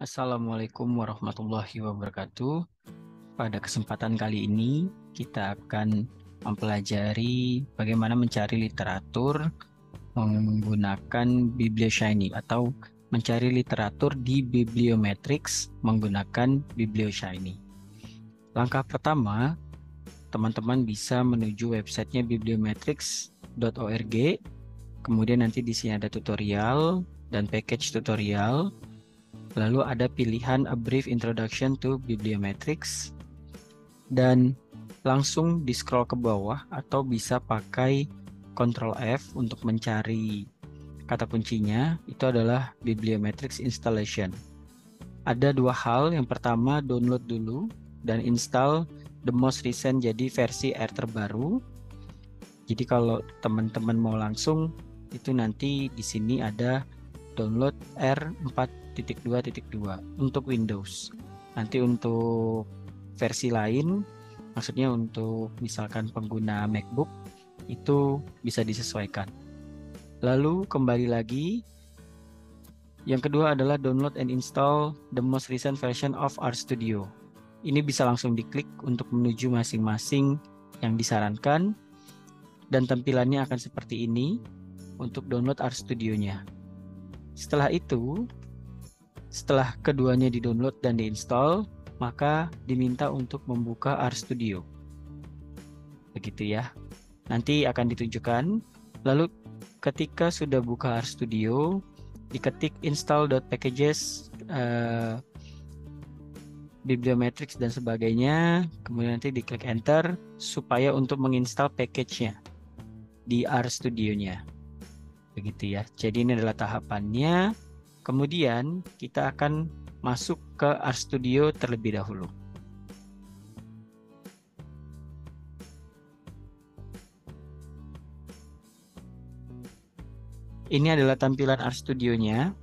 Assalamualaikum warahmatullahi wabarakatuh. Pada kesempatan kali ini, kita akan mempelajari bagaimana mencari literatur menggunakan BiblioShiny atau mencari literatur di Bibliometrics menggunakan BiblioShiny. Langkah pertama, teman-teman bisa menuju websitenya bibliometrics.org. Kemudian nanti di sini ada tutorial dan package tutorial. Lalu ada pilihan A Brief Introduction to Bibliometrics dan langsung di scroll ke bawah atau bisa pakai Ctrl F untuk mencari kata kuncinya. Itu adalah Bibliometrics Installation. Ada dua hal. Yang pertama, download dulu dan install the most recent, jadi versi R terbaru. Jadi kalau teman-teman mau langsung, itu nanti di sini ada download R4.2.2 untuk Windows. Nanti untuk versi lain, maksudnya untuk misalkan pengguna MacBook, itu bisa disesuaikan. Lalu kembali lagi, yang kedua adalah download and install the most recent version of RStudio. Ini bisa langsung diklik untuk menuju masing-masing yang disarankan, dan tampilannya akan seperti ini untuk download RStudio-nya. Setelah itu, setelah keduanya di-download dan di-install, maka diminta untuk membuka RStudio. Begitu ya. Nanti akan ditunjukkan. Lalu ketika sudah buka RStudio, diketik install.packages, Bibliometrics dan sebagainya, kemudian nanti diklik enter supaya untuk menginstal package-nya di RStudio-nya. Begitu ya. Jadi ini adalah tahapannya. Kemudian kita akan masuk ke RStudio terlebih dahulu. Ini adalah tampilan RStudio-nya.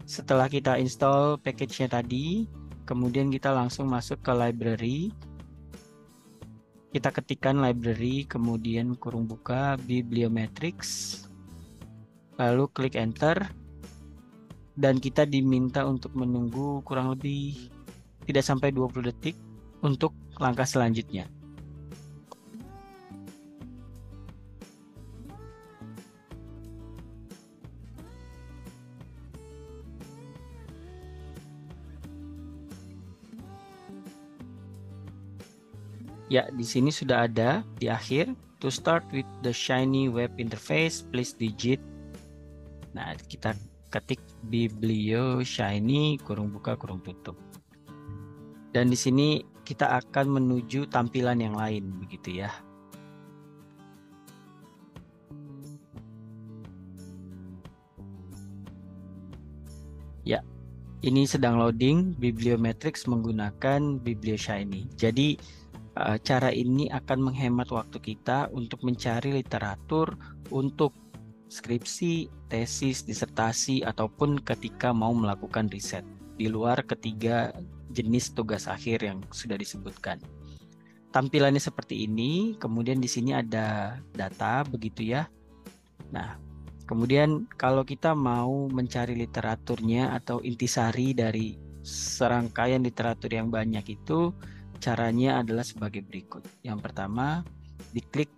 Setelah kita install package-nya tadi, kemudian kita langsung masuk ke library. Kita ketikkan library, kemudian kurung buka Bibliometrics. Lalu klik enter, dan kita diminta untuk menunggu kurang lebih tidak sampai 20 detik untuk langkah selanjutnya. Ya, di sini sudah ada di akhir. To start with the Shiny web interface, please digit. Nah, kita ketik BiblioShiny kurung buka kurung tutup. Dan di sini kita akan menuju tampilan yang lain, begitu ya. Ya, ini sedang loading Bibliometrics menggunakan BiblioShiny. Jadi cara ini akan menghemat waktu kita untuk mencari literatur untuk skripsi, tesis, disertasi, ataupun ketika mau melakukan riset di luar ketiga jenis tugas akhir yang sudah disebutkan. Tampilannya seperti ini, kemudian di sini ada data, begitu ya. Nah, kemudian kalau kita mau mencari literaturnya atau intisari dari serangkaian literatur yang banyak itu, caranya adalah sebagai berikut. Yang pertama, diklik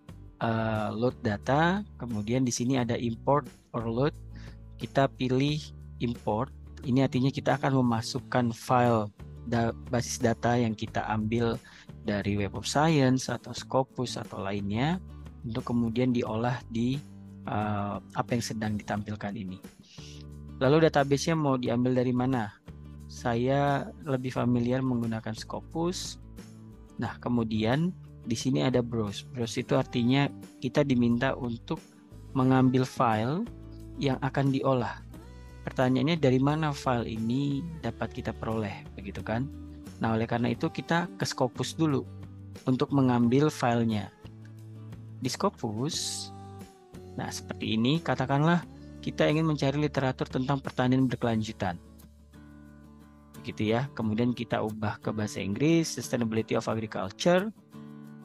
load data, kemudian di sini ada import or load. Kita pilih import. Ini artinya kita akan memasukkan file basis data yang kita ambil dari Web of Science atau Scopus atau lainnya untuk kemudian diolah di apa yang sedang ditampilkan ini. Lalu database-nya mau diambil dari mana? Saya lebih familiar menggunakan Scopus. Nah, kemudian di sini ada browse. Browse itu artinya kita diminta untuk mengambil file yang akan diolah. Pertanyaannya, dari mana file ini dapat kita peroleh, begitu kan? Nah, oleh karena itu kita ke Scopus dulu untuk mengambil filenya. Di Scopus, nah seperti ini, katakanlah kita ingin mencari literatur tentang pertanian berkelanjutan. Begitu ya. Kemudian kita ubah ke bahasa Inggris, Sustainability of Agriculture.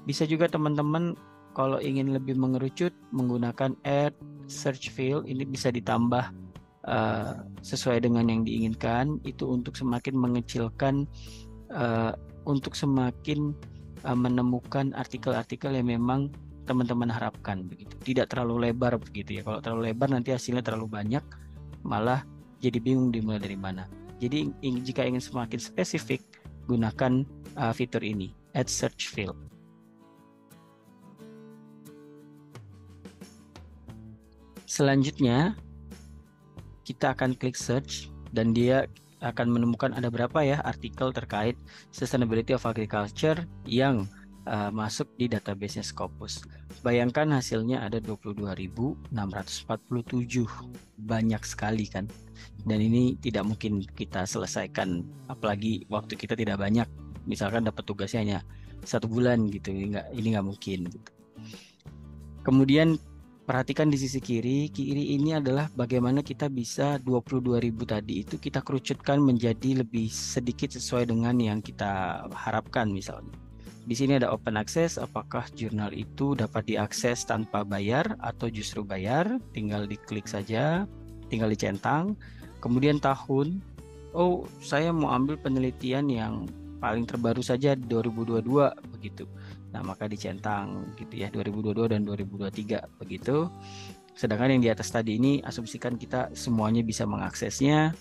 Bisa juga teman-teman kalau ingin lebih mengerucut menggunakan add search field, ini bisa ditambah sesuai dengan yang diinginkan, itu untuk semakin mengecilkan, untuk semakin menemukan artikel-artikel yang memang teman-teman harapkan begitu. Tidak terlalu lebar begitu ya. Kalau terlalu lebar nanti hasilnya terlalu banyak, malah jadi bingung dimulai dari mana. Jadi jika ingin semakin spesifik, gunakan fitur ini, Add Search Field. Selanjutnya, kita akan klik search dan dia akan menemukan ada berapa ya artikel terkait Sustainability of Agriculture yang masuk di database-nya Scopus. Bayangkan hasilnya ada 22.647. Banyak sekali kan. Dan ini tidak mungkin kita selesaikan, apalagi waktu kita tidak banyak. Misalkan dapat tugasnya hanya 1 bulan gitu, ini nggak mungkin. Gitu. Kemudian perhatikan di sisi kiri ini adalah bagaimana kita bisa 22.000 tadi itu kita kerucutkan menjadi lebih sedikit sesuai dengan yang kita harapkan misalnya. Di sini ada open access, apakah jurnal itu dapat diakses tanpa bayar atau justru bayar, tinggal diklik saja, tinggal dicentang. Kemudian tahun, oh saya mau ambil penelitian yang paling terbaru saja 2022 begitu. Nah, maka dicentang gitu ya 2022 dan 2023 begitu. Sedangkan yang di atas tadi ini asumsikan kita semuanya bisa mengaksesnya.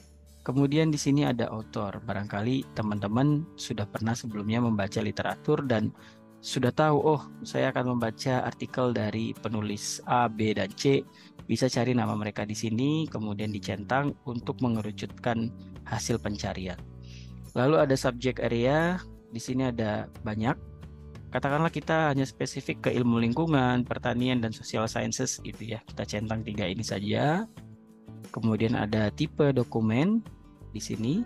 Kemudian di sini ada author. Barangkali teman-teman sudah pernah sebelumnya membaca literatur dan sudah tahu, oh saya akan membaca artikel dari penulis A, B, dan C. Bisa cari nama mereka di sini, kemudian dicentang untuk mengerucutkan hasil pencarian. Lalu ada subject area, di sini ada banyak. Katakanlah kita hanya spesifik ke ilmu lingkungan, pertanian, dan social sciences gitu ya. Kita centang 3 ini saja. Kemudian ada tipe dokumen. Di sini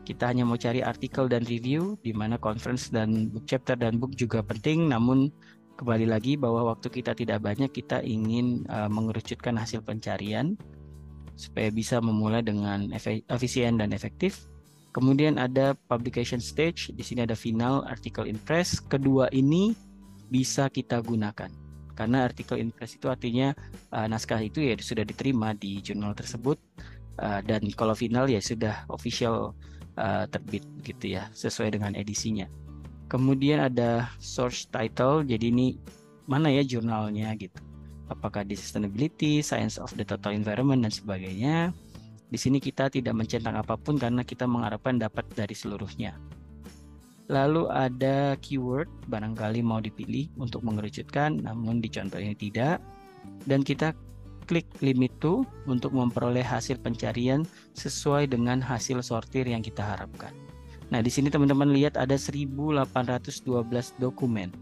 kita hanya mau cari artikel dan review, di mana conference dan book chapter dan book juga penting. Namun kembali lagi bahwa waktu kita tidak banyak, kita ingin mengerucutkan hasil pencarian supaya bisa memulai dengan efisien dan efektif. Kemudian ada publication stage, di sini ada final, article in press. Kedua ini bisa kita gunakan. Karena article in press itu artinya naskah itu ya sudah diterima di jurnal tersebut. Dan kalau final ya sudah official terbit gitu ya, sesuai dengan edisinya. Kemudian ada source title, jadi ini mana ya jurnalnya gitu. Apakah di sustainability, science of the total environment, dan sebagainya. Di sini kita tidak mencentang apapun karena kita mengharapkan dapat dari seluruhnya. Lalu ada keyword, barangkali mau dipilih untuk mengerucutkan, namun di contoh ini tidak. Dan kita klik limit to untuk memperoleh hasil pencarian sesuai dengan hasil sortir yang kita harapkan. Nah, di sini teman-teman lihat ada 1812 dokumen.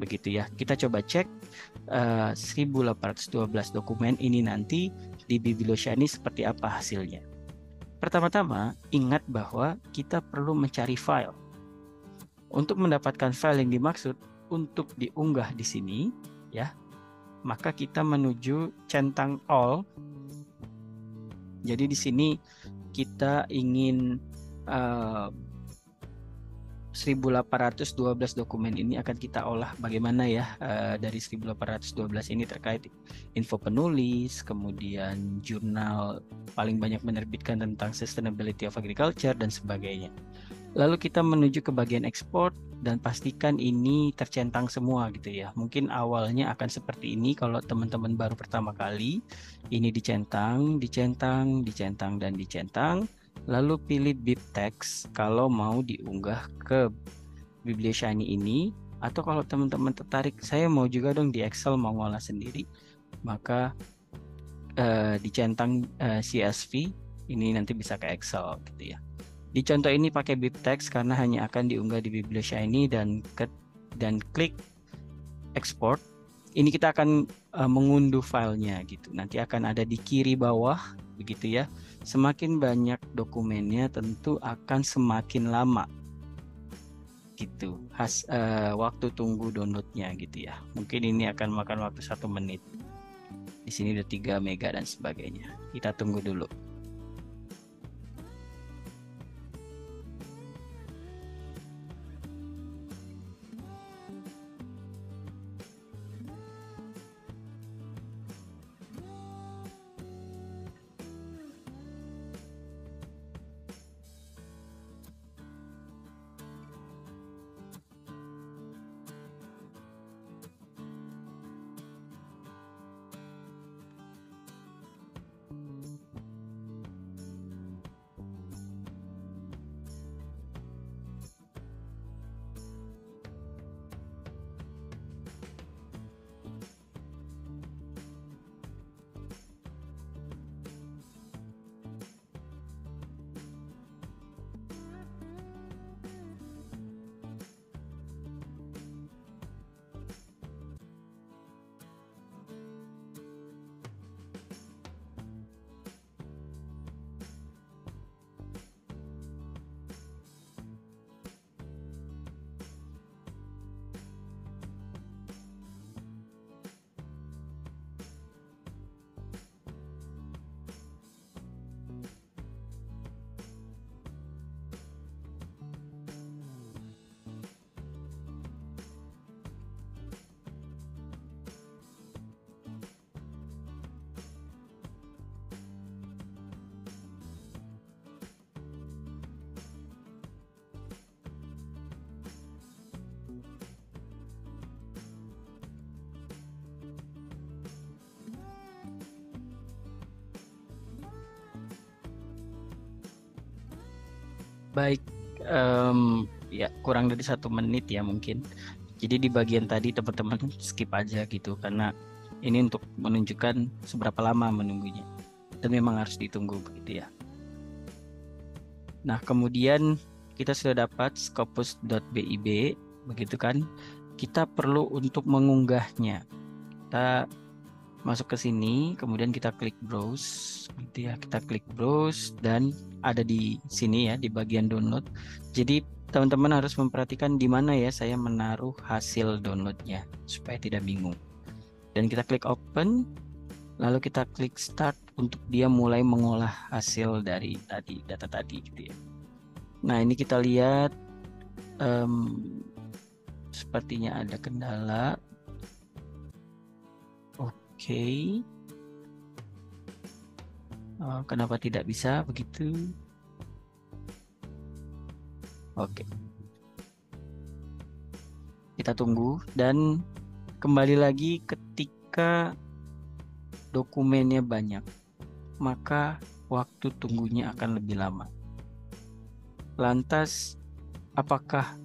Begitu ya. Kita coba cek 1812 dokumen ini nanti di Biblioshiny seperti apa hasilnya. Pertama-tama, ingat bahwa kita perlu mencari file. Untuk mendapatkan file yang dimaksud untuk diunggah di sini, ya, maka kita menuju centang all. Jadi di sini kita ingin 1812 dokumen ini akan kita olah bagaimana ya dari 1812 ini terkait info penulis, kemudian jurnal paling banyak menerbitkan tentang sustainability of agriculture dan sebagainya. Lalu kita menuju ke bagian ekspor dan pastikan ini tercentang semua gitu ya. Mungkin awalnya akan seperti ini kalau teman-teman baru pertama kali. Ini dicentang, dicentang, dicentang, dan dicentang. Lalu pilih BibTeX kalau mau diunggah ke Biblioshiny ini. Atau kalau teman-teman tertarik, saya mau juga dong di Excel mau ngolah sendiri. Maka dicentang CSV, ini nanti bisa ke Excel gitu ya. Di contoh ini pakai BibTeX karena hanya akan diunggah di Biblioshiny dan klik export. Ini kita akan mengunduh filenya gitu. Nanti akan ada di kiri bawah begitu ya. Semakin banyak dokumennya tentu akan semakin lama gitu. Waktu tunggu downloadnya gitu ya. Mungkin ini akan makan waktu 1 menit. Di sini ada 3 mega dan sebagainya. Kita tunggu dulu. Baik, ya kurang dari 1 menit ya mungkin. Jadi di bagian tadi teman-teman skip aja gitu karena ini untuk menunjukkan seberapa lama menunggunya dan memang harus ditunggu begitu ya. Nah, kemudian kita sudah dapat scopus.bib, begitu kan? Kita perlu untuk mengunggahnya. Kita masuk ke sini, kemudian kita klik browse, gitu ya. Kita klik browse dan ada di sini ya, di bagian download. Jadi teman-teman harus memperhatikan di mana ya saya menaruh hasil downloadnya supaya tidak bingung. Dan kita klik open, lalu kita klik start untuk dia mulai mengolah hasil dari tadi, data tadi gitu ya. Nah, ini kita lihat sepertinya ada kendala. Oke. Kenapa tidak bisa begitu? Oke. Kita tunggu dan kembali lagi ketika dokumennya banyak, maka waktu tunggunya akan lebih lama. Lantas, apakah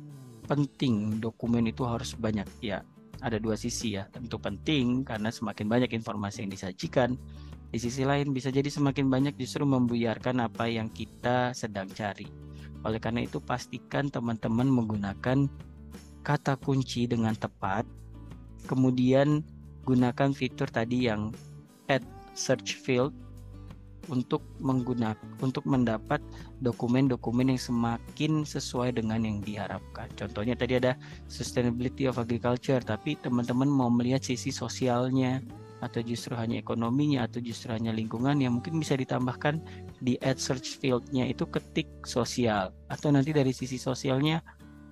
penting dokumen itu harus banyak? Ya, ada dua sisi ya. Tentu penting karena semakin banyak informasi yang disajikan. Di sisi lain bisa jadi semakin banyak justru membuyarkan apa yang kita sedang cari. Oleh karena itu pastikan teman-teman menggunakan kata kunci dengan tepat. Kemudian gunakan fitur tadi yang add search field untuk mendapat dokumen-dokumen yang semakin sesuai dengan yang diharapkan. Contohnya tadi ada sustainability of agriculture, tapi teman-teman mau melihat sisi sosialnya atau justru hanya ekonominya atau justru hanya lingkungan, yang mungkin bisa ditambahkan di add search field-nya itu ketik sosial, atau nanti dari sisi sosialnya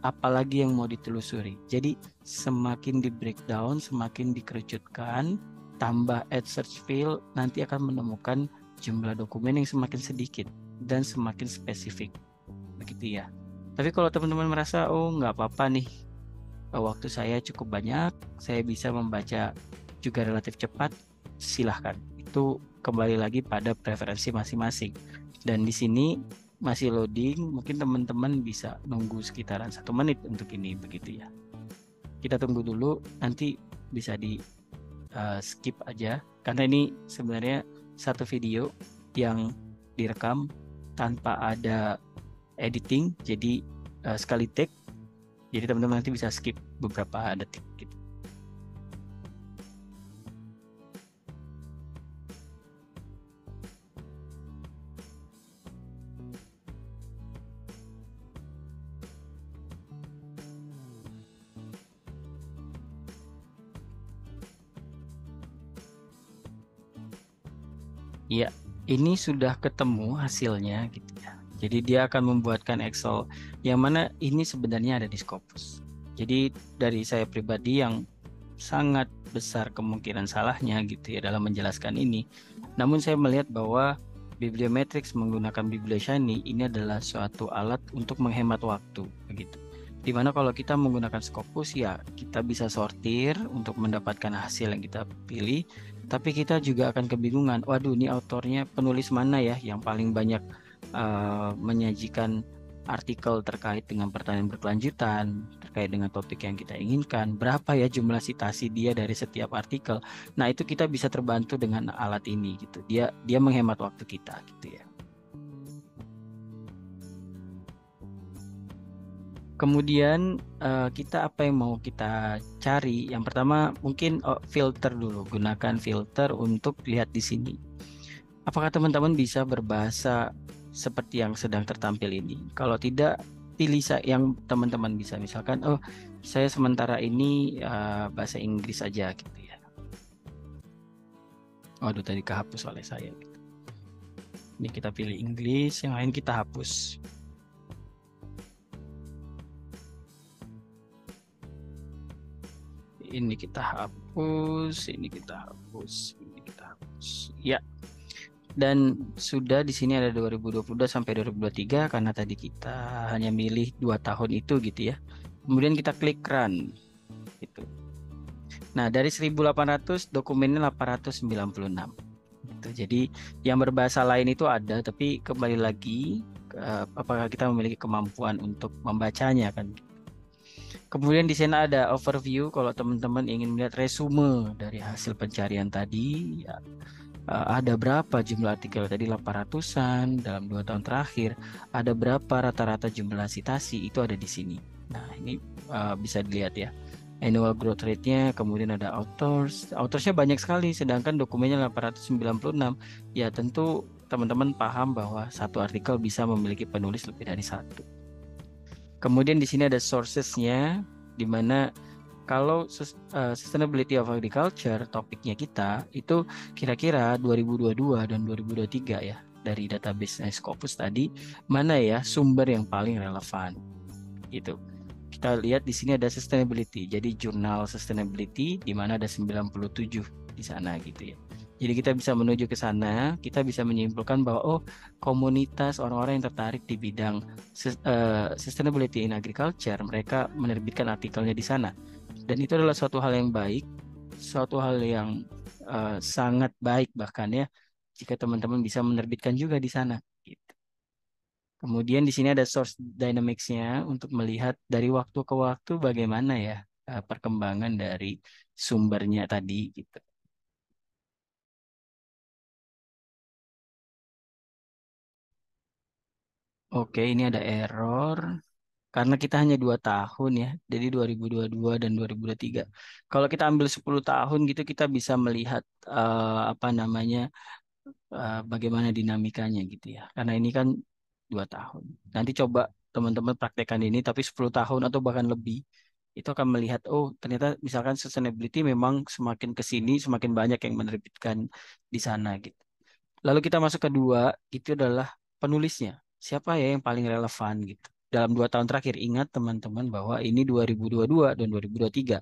apalagi yang mau ditelusuri. Jadi semakin di breakdown, semakin dikerucutkan, tambah add search field, nanti akan menemukan jumlah dokumen yang semakin sedikit dan semakin spesifik, begitu ya. Tapi kalau teman-teman merasa oh nggak apa-apa nih, waktu saya cukup banyak, saya bisa membaca juga relatif cepat, silahkan. Itu kembali lagi pada preferensi masing-masing. Dan di sini masih loading, mungkin teman-teman bisa nunggu sekitaran 1 menit untuk ini, begitu ya. Kita tunggu dulu, nanti bisa di skip aja karena ini sebenarnya satu video yang direkam tanpa ada editing, jadi sekali take, jadi teman-teman nanti bisa skip beberapa detik gitu. Ya, ini sudah ketemu hasilnya gitu ya. Jadi dia akan membuatkan Excel yang mana ini sebenarnya ada di Scopus. Jadi dari saya pribadi yang sangat besar kemungkinan salahnya gitu ya dalam menjelaskan ini. Namun saya melihat bahwa Bibliometrics menggunakan BiblioShiny ini adalah suatu alat untuk menghemat waktu begitu. Dimana kalau kita menggunakan Scopus ya kita bisa sortir untuk mendapatkan hasil yang kita pilih, tapi kita juga akan kebingungan, waduh ini autornya penulis mana ya yang paling banyak menyajikan artikel terkait dengan pertanyaan berkelanjutan, terkait dengan topik yang kita inginkan, berapa ya jumlah citasi dia dari setiap artikel. Nah itu kita bisa terbantu dengan alat ini gitu, dia menghemat waktu kita gitu ya. Kemudian kita apa yang mau kita cari? Yang pertama mungkin filter dulu. Gunakan filter untuk lihat di sini. Apakah teman-teman bisa berbahasa seperti yang sedang tertampil ini? Kalau tidak, pilih yang teman-teman bisa. Misalkan, oh saya sementara ini bahasa Inggris aja gitu ya. Waduh tadi kehapus oleh saya. Gitu. Ini kita pilih Inggris, yang lain kita hapus. Ini kita hapus, ini kita hapus, ini kita hapus. Ya. Dan sudah di sini ada 2022 sampai 2023 karena tadi kita hanya milih 2 tahun itu gitu ya. Kemudian kita klik run gitu. Nah, dari 1800 dokumennya 896. Gitu. Jadi yang berbahasa lain itu ada, tapi kembali lagi apakah kita memiliki kemampuan untuk membacanya kan. Kemudian di sana ada overview kalau teman-teman ingin melihat resume dari hasil pencarian tadi, ya, ada berapa jumlah artikel tadi 800-an dalam 2 tahun terakhir, ada berapa rata-rata jumlah sitasi itu ada di sini. Nah, ini bisa dilihat ya. Annual growth rate-nya, kemudian ada authors. Authorsnya banyak sekali, sedangkan dokumennya 896. Ya, tentu teman-teman paham bahwa satu artikel bisa memiliki penulis lebih dari satu. Kemudian di sini ada sources-nya, di mana kalau sustainability of agriculture topiknya kita itu kira-kira 2022 dan 2023 ya, dari database Scopus tadi, mana ya sumber yang paling relevan gitu. Kita lihat di sini ada sustainability. Jadi jurnal sustainability di mana ada 97 di sana gitu ya. Jadi kita bisa menuju ke sana, kita bisa menyimpulkan bahwa oh, komunitas orang-orang yang tertarik di bidang sustainability in agriculture, mereka menerbitkan artikelnya di sana. Dan itu adalah suatu hal yang baik, suatu hal yang sangat baik bahkan ya, jika teman-teman bisa menerbitkan juga di sana gitu. Kemudian di sini ada source dynamics-nya untuk melihat dari waktu ke waktu bagaimana ya perkembangan dari sumbernya tadi gitu. Oke, ini ada error karena kita hanya 2 tahun ya, jadi 2022 dan 2023. Kalau kita ambil 10 tahun gitu, kita bisa melihat apa namanya bagaimana dinamikanya gitu ya. Karena ini kan 2 tahun. Nanti coba teman-teman praktekkan ini, tapi 10 tahun atau bahkan lebih, itu akan melihat, oh ternyata misalkan sustainability memang semakin ke sini, semakin banyak yang menerbitkan di sana gitu. Lalu kita masuk kedua, itu adalah penulisnya. Siapa ya yang paling relevan gitu. Dalam 2 tahun terakhir, ingat teman-teman bahwa ini 2022 dan 2023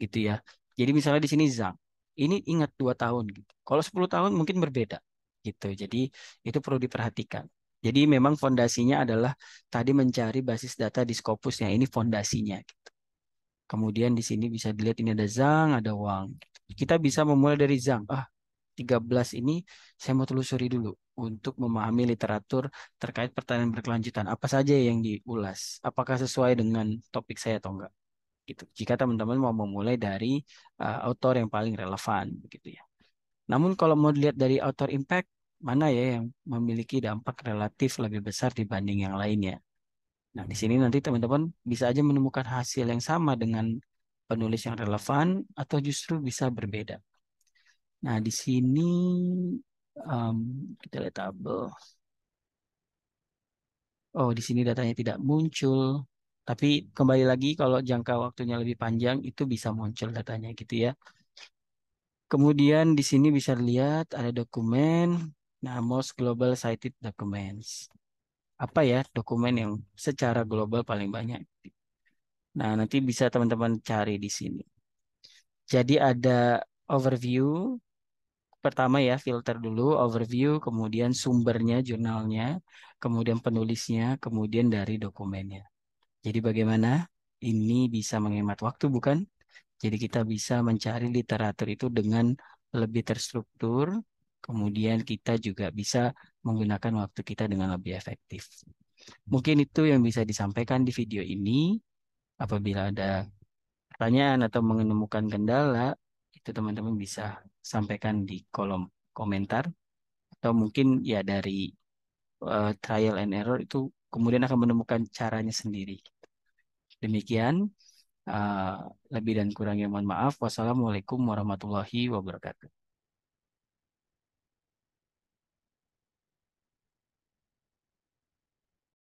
gitu ya. Jadi misalnya di sini Zhang, ini ingat 2 tahun gitu. Kalau 10 tahun mungkin berbeda gitu. Jadi itu perlu diperhatikan. Jadi memang fondasinya adalah tadi mencari basis data di Scopusnya. Ini fondasinya gitu. Kemudian di sini bisa dilihat ini ada Zhang, ada Wang. Kita bisa memulai dari Zhang. 13 ini saya mau telusuri dulu untuk memahami literatur terkait pertanian berkelanjutan. Apa saja yang diulas? Apakah sesuai dengan topik saya atau enggak? Gitu. Jika teman-teman mau memulai dari author yang paling relevan begitu ya. Namun kalau mau dilihat dari author impact, mana ya yang memiliki dampak relatif lebih besar dibanding yang lainnya. Nah, di sini nanti teman-teman bisa aja menemukan hasil yang sama dengan penulis yang relevan atau justru bisa berbeda. Nah, di sini em, kita lihat tabel. Oh, di sini datanya tidak muncul. Tapi kembali lagi kalau jangka waktunya lebih panjang itu bisa muncul datanya gitu ya. Kemudian di sini bisa lihat ada dokumen, nah most global cited documents. Apa ya dokumen yang secara global paling banyak? Nah, nanti bisa teman-teman cari di sini. Jadi ada overview, pertama ya filter dulu overview, kemudian sumbernya, jurnalnya, kemudian penulisnya, kemudian dari dokumennya. Jadi bagaimana? Ini bisa menghemat waktu bukan? Jadi kita bisa mencari literatur itu dengan lebih terstruktur, kemudian kita juga bisa menggunakan waktu kita dengan lebih efektif. Mungkin itu yang bisa disampaikan di video ini. Apabila ada pertanyaan atau menemukan kendala, itu teman-teman bisa sampaikan di kolom komentar atau mungkin ya dari trial and error itu kemudian akan menemukan caranya sendiri. Demikian, lebih dan kurangnya mohon maaf. Wassalamualaikum warahmatullahi wabarakatuh.